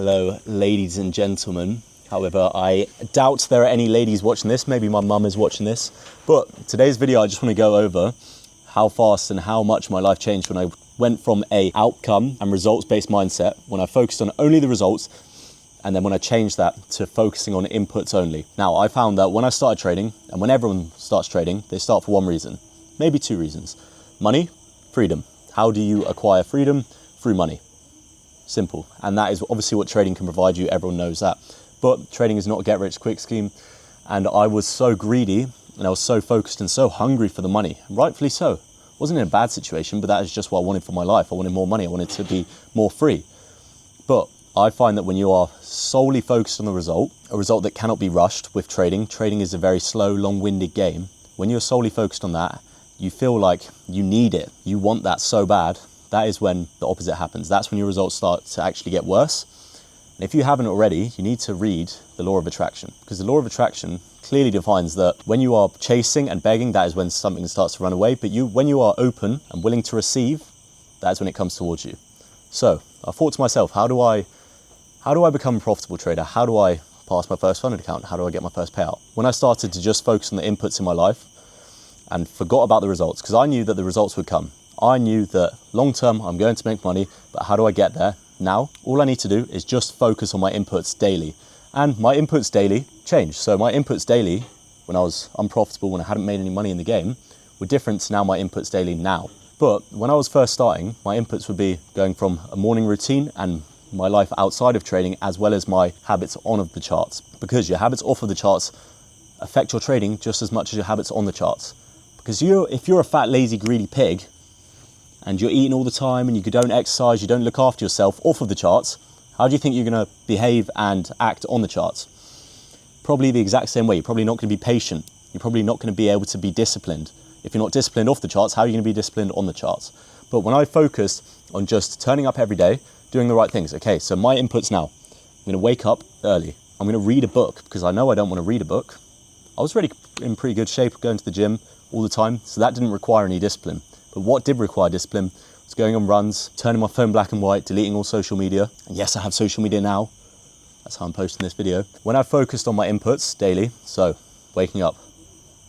Hello, ladies and gentlemen. However, I doubt there are any ladies watching this. Maybe my mum is watching this. But today's video, I just want to go over how fast and how much my life changed when I went from a outcome and results-based mindset, when I focused on only the results, and then when I changed that to focusing on inputs only. Now, I found that when I started trading, and when everyone starts trading, they start for one reason, maybe two reasons. Money, freedom. How do you acquire freedom? Through money. Simple. And that is obviously what trading can provide you. Everyone knows that. But trading is not a get-rich-quick scheme. And I was so greedy, and I was so focused and so hungry for the money, and rightfully so. I wasn't in a bad situation, but that is just what I wanted for my life. I wanted more money. I wanted to be more free. But I find that when you are solely focused on the result, a result that cannot be rushed with trading, trading is a very slow, long-winded game. When you're solely focused on that, you feel like you need it. You want that so bad. That is when the opposite happens. That's when your results start to actually get worse. And if you haven't already, you need to read the law of attraction, because the law of attraction clearly defines that when you are chasing and begging, that is when something starts to run away. But when you are open and willing to receive, that's when it comes towards you. So I thought to myself, how do I become a profitable trader? How do I pass my first funded account? How do I get my first payout? When I started to just focus on the inputs in my life and forgot about the results, because I knew that the results would come. I knew that long term I'm going to make money, but how do I get there? Now, all I need to do is just focus on my inputs daily. And my inputs daily changed. So my inputs daily, when I was unprofitable, when I hadn't made any money in the game, were different to now my inputs daily now. But when I was first starting, my inputs would be going from a morning routine and my life outside of trading, as well as my habits on of the charts. Because your habits off of the charts affect your trading just as much as your habits on the charts. Because if you're a fat, lazy, greedy pig, and you're eating all the time and you don't exercise, you don't look after yourself off of the charts, how do you think you're going to behave and act on the charts? Probably the exact same way. You're probably not going to be patient. You're probably not going to be able to be disciplined. If you're not disciplined off the charts, how are you going to be disciplined on the charts? But when I focused on just turning up every day, doing the right things. Okay, so my inputs now, I'm going to wake up early. I'm going to read a book, because I know I don't want to read a book. I was already in pretty good shape, going to the gym all the time, so that didn't require any discipline. But what did require discipline was going on runs, turning my phone black and white, deleting all social media. And yes, I have social media now. That's how I'm posting this video. When I focused on my inputs daily, so waking up,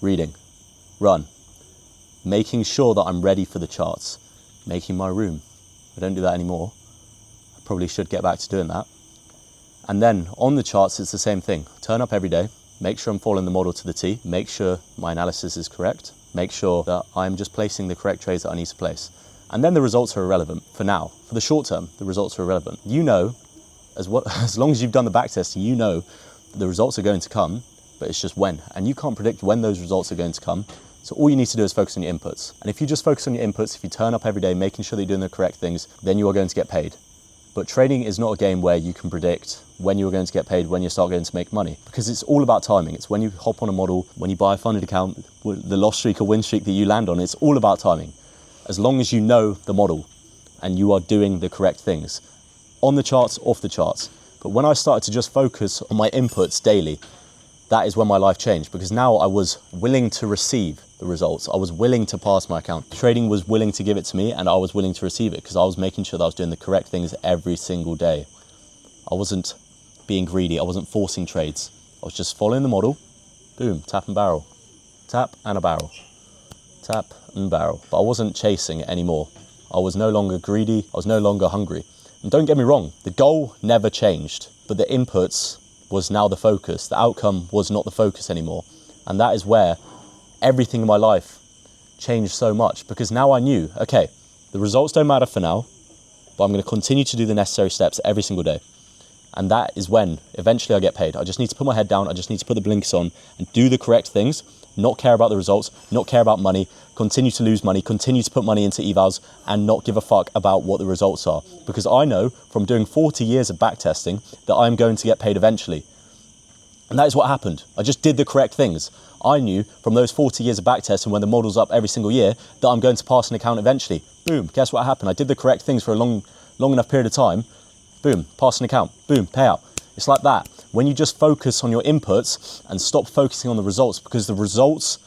reading, run, making sure that I'm ready for the charts, making my room. I don't do that anymore. I probably should get back to doing that. And then on the charts, it's the same thing. Turn up every day, make sure I'm following the model to the T, make sure my analysis is correct, make sure that I'm just placing the correct trades that I need to place. And then the results are irrelevant for now. For the short term, the results are irrelevant. You know, as long as you've done the backtesting, you know that the results are going to come, but it's just when. And you can't predict when those results are going to come. So all you need to do is focus on your inputs. And if you just focus on your inputs, if you turn up every day, making sure that you're doing the correct things, then you are going to get paid. But trading is not a game where you can predict when you're going to get paid, when you start going to make money, because it's all about timing. It's when you hop on a model, when you buy a funded account, the loss streak or win streak that you land on, it's all about timing. As long as you know the model and you are doing the correct things on the charts, off the charts. But when I started to just focus on my inputs daily, that is when my life changed, because now I was willing to receive the results. I was willing to pass my account. Trading was willing to give it to me, and I was willing to receive it, because I was making sure that I was doing the correct things every single day. I wasn't being greedy. I wasn't forcing trades. I was just following the model. Boom, tap and barrel. Tap and a barrel. Tap and barrel. But I wasn't chasing it anymore. I was no longer greedy. I was no longer hungry. And don't get me wrong, the goal never changed, but the inputs was now the focus. The outcome was not the focus anymore. And that is where everything in my life changed so much, because now I knew, okay, the results don't matter for now, but I'm going to continue to do the necessary steps every single day. And that is when eventually I get paid. I just need to put my head down. I just need to put the blinkers on and do the correct things, not care about the results, not care about money, continue to lose money, continue to put money into evals, and not give a fuck about what the results are. Because I know from doing 40 years of backtesting that I'm going to get paid eventually. And that is what happened. I just did the correct things. I knew from those 40 years of backtesting, when the model's up every single year, that I'm going to pass an account eventually. Boom, guess what happened? I did the correct things for a long enough period of time. Boom, pass an account. Boom, payout. It's like that. When you just focus on your inputs and stop focusing on the results, because the results,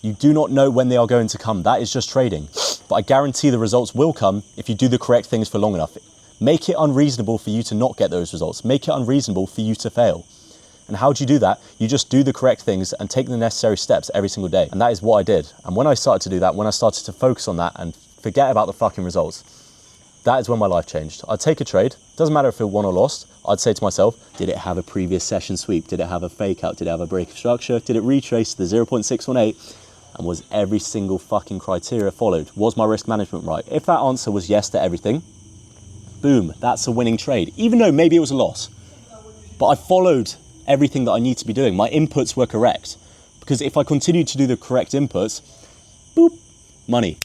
you do not know when they are going to come. That is just trading. But I guarantee the results will come if you do the correct things for long enough. Make it unreasonable for you to not get those results. Make it unreasonable for you to fail. And how do you do that? You just do the correct things and take the necessary steps every single day. And that is what I did. And when I started to do that, when I started to focus on that and forget about the fucking results, that is when my life changed. I'd take a trade, doesn't matter if it won or lost. I'd say to myself, did it have a previous session sweep? Did it have a fake out? Did it have a break of structure? Did it retrace the 0.618? And was every single fucking criteria followed? Was my risk management right? If that answer was yes to everything, boom, that's a winning trade. Even though maybe it was a loss, but I followed everything that I need to be doing. My inputs were correct. Because if I continued to do the correct inputs, boop, money,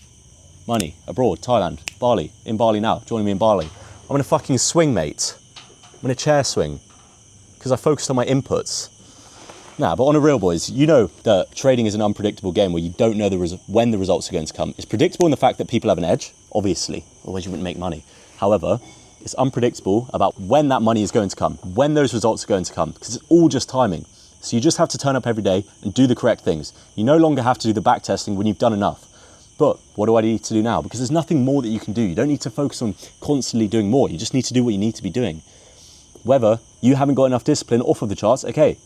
abroad, Thailand, Bali, in Bali now, joining me in Bali. I'm in a fucking swing, mate. I'm in a chair swing. Because I focused on my inputs. Nah, but on a real, boys, you know that trading is an unpredictable game where you don't know when the results are going to come. It's predictable in the fact that people have an edge, obviously, otherwise you wouldn't make money. However, it's unpredictable about when that money is going to come, when those results are going to come, because it's all just timing. So you just have to turn up every day and do the correct things. You no longer have to do the back testing when you've done enough. But what do I need to do now? Because there's nothing more that you can do. You don't need to focus on constantly doing more. You just need to do what you need to be doing. Whether you haven't got enough discipline off of the charts, okay,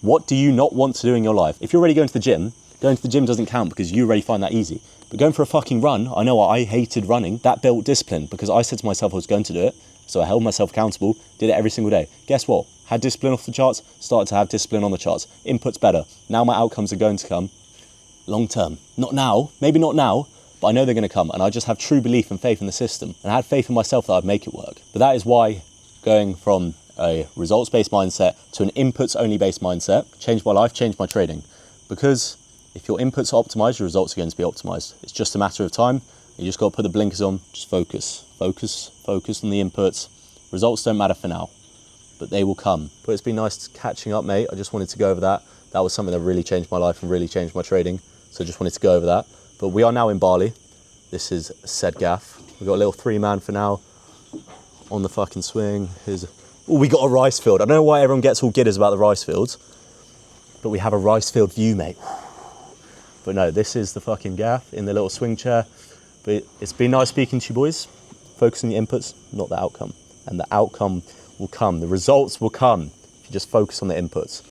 what do you not want to do in your life? If you're already going to the gym, going to the gym doesn't count because you already find that easy. But going for a fucking run, I know I hated running. That built discipline because I said to myself I was going to do it. So I held myself accountable, did it every single day. Guess what? Had discipline off the charts, started to have discipline on the charts. Inputs better. Now my outcomes are going to come long term. Not now, maybe not now, but I know they're going to come. And I just have true belief and faith in the system. And I had faith in myself that I'd make it work. But that is why going from a results-based mindset to an inputs-only based mindset changed my life, changed my trading. Because if your inputs are optimized, your results are going to be optimized. It's just a matter of time. You just got to put the blinkers on, just focus on the inputs. Results don't matter for now, but they will come. But it's been nice catching up, mate. I just wanted to go over that. That was something that really changed my life and really changed my trading. So I just wanted to go over that. But we are now in Bali. This is Said Gaff. We've got a little 3-man for now on the fucking swing. We got a rice field. I don't know why everyone gets all gidders about the rice fields, but we have a rice field view, mate. But no, this is the fucking Gaff in the little swing chair. But it's been nice speaking to you, boys. Focus on the inputs, not the outcome. And the outcome will come. The results will come if you just focus on the inputs.